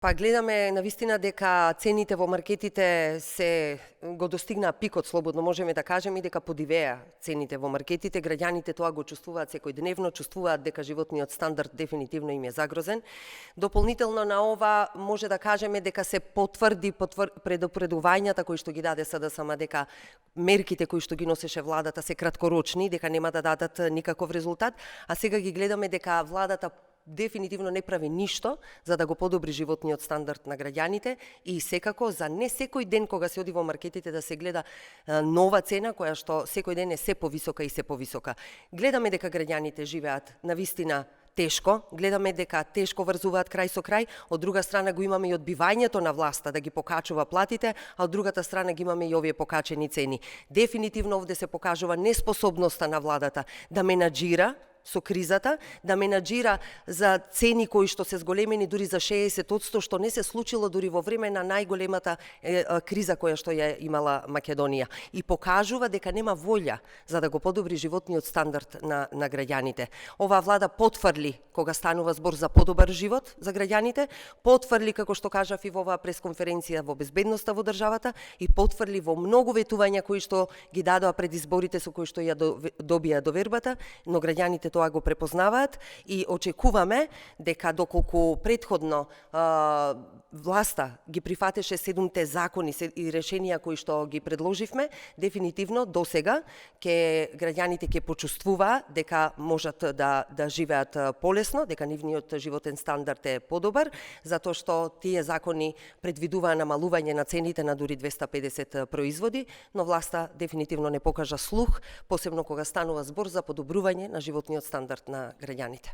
Па гледаме навистина дека цените во маркетите се го достигнаа пикот, слободно можеме да кажеме, и дека подивеа цените во маркетите. Граѓаните тоа го чувствуваат секојдневно, чувствуваат дека животниот стандард дефинитивно им е загрозен. Дополнително на ова може да кажеме дека се потврди предупредувањата кои што ги даде СДСМ дека мерките кои што ги носеше владата се краткорочни, дека нема да дадат никаков резултат, а сега ги гледаме дека владата дефинитивно не прави ништо за да го подобри животниот стандард на граѓаните и секако за не секој ден кога се оди во маркетите да се гледа нова цена која што секој ден е се повисока и се повисока. Гледаме дека граѓаните живеат навистина тешко, гледаме дека тешко врзуваат крај со крај, од друга страна го имаме и одбивањето на власта да ги покачува платите, а од другата страна ги имаме и овие покачени цени. Дефинитивно овде се покажува неспособноста на владата да менаџира со кризата, да менаџира за цени кои што се зголемени дури за 60%, што не се случило дури во време на најголемата криза која што ја имала Македонија. И покажува дека нема волја за да го подобри животниот стандард на граѓаните. Оваа влада потврли кога станува збор за подобар живот за граѓаните, потврли, како што кажав и во оваа пресконференција, во безбедноста во државата и потврли во многу ветувања кои што ги дадоа пред изборите со кои што ја добија довербата, но граѓаните тоа го препознаваат и очекуваме дека доколку предходно власта ги прифатеше 7 закони и решенија кои што ги предложивме, дефинитивно досега граѓаните ќе почувствуваа дека можат да живеат полесно, дека нивниот животен стандард е подобар, затоа што тие закони предвидуваа намалување на цените на дури 250 производи, но власта дефинитивно не покажа слух, посебно кога станува збор за подобрување на животниот стандард на граѓаните.